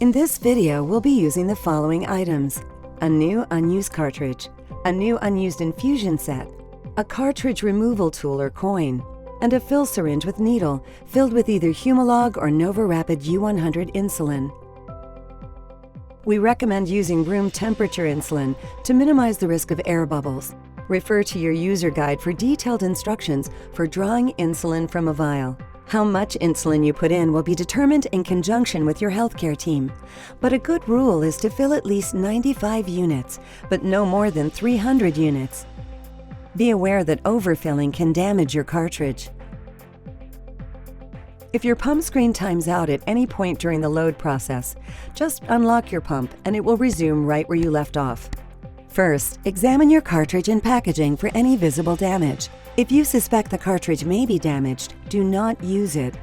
In this video, we'll be using the following items: a new unused cartridge, a new unused infusion set, a cartridge removal tool or coin, and a fill syringe with needle filled with either Humalog or NovaRapid U100 insulin. We recommend using room temperature insulin to minimize the risk of air bubbles. Refer to your user guide for detailed instructions for drawing insulin from a vial. How much insulin you put in will be determined in conjunction with your healthcare team, but a good rule is to fill at least 95 units, but no more than 300 units. Be aware that overfilling can damage your cartridge. If your pump screen times out at any point during the load process, just unlock your pump and it will resume right where you left off. First, examine your cartridge and packaging for any visible damage. If you suspect the cartridge may be damaged, do not use it.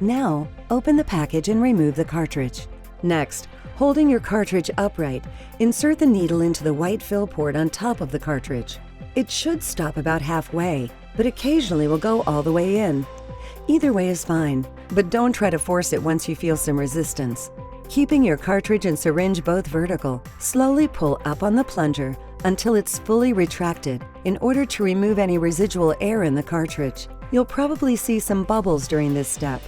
Now, open the package and remove the cartridge. Next, holding your cartridge upright, insert the needle into the white fill port on top of the cartridge. It should stop about halfway, but occasionally will go all the way in. Either way is fine, but don't try to force it once you feel some resistance. Keeping your cartridge and syringe both vertical, slowly pull up on the plunger until it's fully retracted in order to remove any residual air in the cartridge. You'll probably see some bubbles during this step.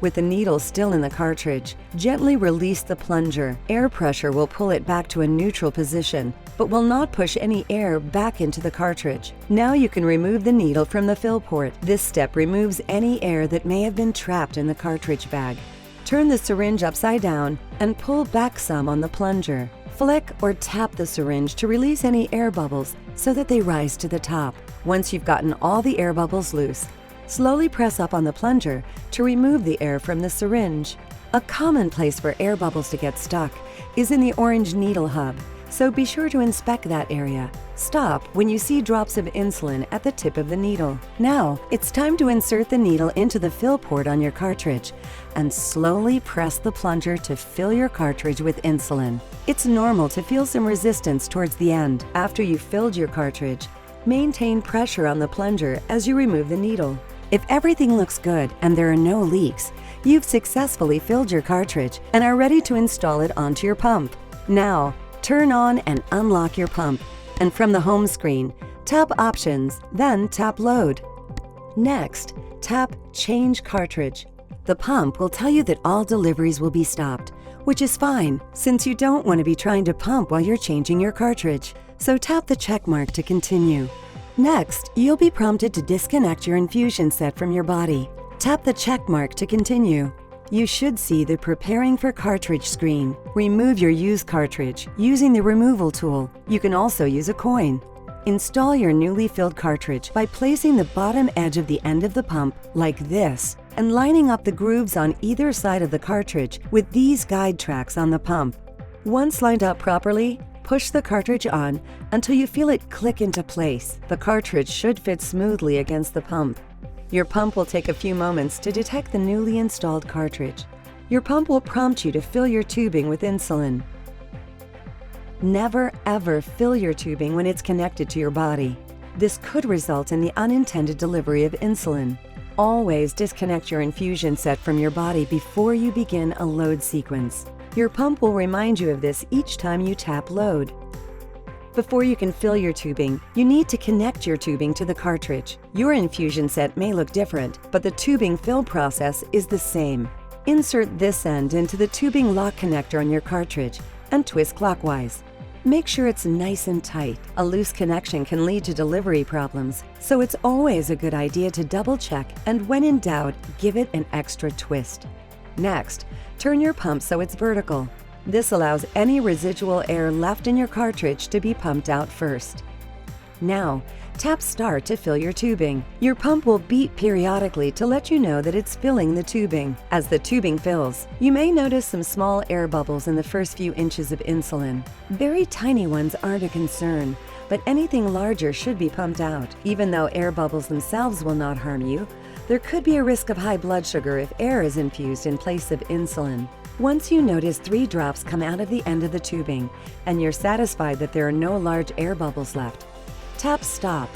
With the needle still in the cartridge, gently release the plunger. Air pressure will pull it back to a neutral position, but will not push any air back into the cartridge. Now you can remove the needle from the fill port. This step removes any air that may have been trapped in the cartridge bag. Turn the syringe upside down and pull back some on the plunger. Flick or tap the syringe to release any air bubbles so that they rise to the top. Once you've gotten all the air bubbles loose, slowly press up on the plunger to remove the air from the syringe. A common place for air bubbles to get stuck is in the orange needle hub, so be sure to inspect that area. Stop when you see drops of insulin at the tip of the needle. Now, it's time to insert the needle into the fill port on your cartridge and slowly press the plunger to fill your cartridge with insulin. It's normal to feel some resistance towards the end. After you've filled your cartridge, maintain pressure on the plunger as you remove the needle. If everything looks good and there are no leaks, you've successfully filled your cartridge and are ready to install it onto your pump. Now, turn on and unlock your pump, and from the home screen, tap Options, then tap Load. Next, tap Change Cartridge. The pump will tell you that all deliveries will be stopped, which is fine since you don't want to be trying to pump while you're changing your cartridge, so tap the check mark to continue. Next, you'll be prompted to disconnect your infusion set from your body. Tap the check mark to continue. You should see the Preparing for Cartridge screen. Remove your used cartridge using the removal tool. You can also use a coin. Install your newly filled cartridge by placing the bottom edge of the end of the pump like this and lining up the grooves on either side of the cartridge with these guide tracks on the pump. Once lined up properly, push the cartridge on until you feel it click into place. The cartridge should fit smoothly against the pump. Your pump will take a few moments to detect the newly installed cartridge. Your pump will prompt you to fill your tubing with insulin. Never ever fill your tubing when it's connected to your body. This could result in the unintended delivery of insulin. Always disconnect your infusion set from your body before you begin a load sequence. Your pump will remind you of this each time you tap Load. Before you can fill your tubing, you need to connect your tubing to the cartridge. Your infusion set may look different, but the tubing fill process is the same. Insert this end into the tubing lock connector on your cartridge and twist clockwise. Make sure it's nice and tight. A loose connection can lead to delivery problems, so it's always a good idea to double check and when in doubt, give it an extra twist. Next, turn your pump so it's vertical. This allows any residual air left in your cartridge to be pumped out first. Now, tap Start to fill your tubing. Your pump will beep periodically to let you know that it's filling the tubing. As the tubing fills, you may notice some small air bubbles in the first few inches of insulin. Very tiny ones aren't a concern, but anything larger should be pumped out. Even though air bubbles themselves will not harm you, there could be a risk of high blood sugar if air is infused in place of insulin. Once you notice 3 drops come out of the end of the tubing and you're satisfied that there are no large air bubbles left, tap Stop.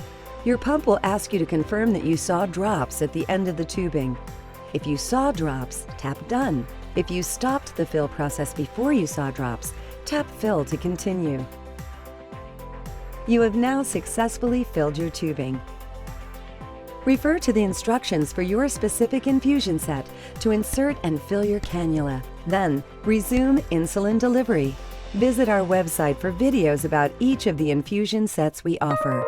Your pump will ask you to confirm that you saw drops at the end of the tubing. If you saw drops, tap Done. If you stopped the fill process before you saw drops, tap Fill to continue. You have now successfully filled your tubing. Refer to the instructions for your specific infusion set to insert and fill your cannula. Then, resume insulin delivery. Visit our website for videos about each of the infusion sets we offer.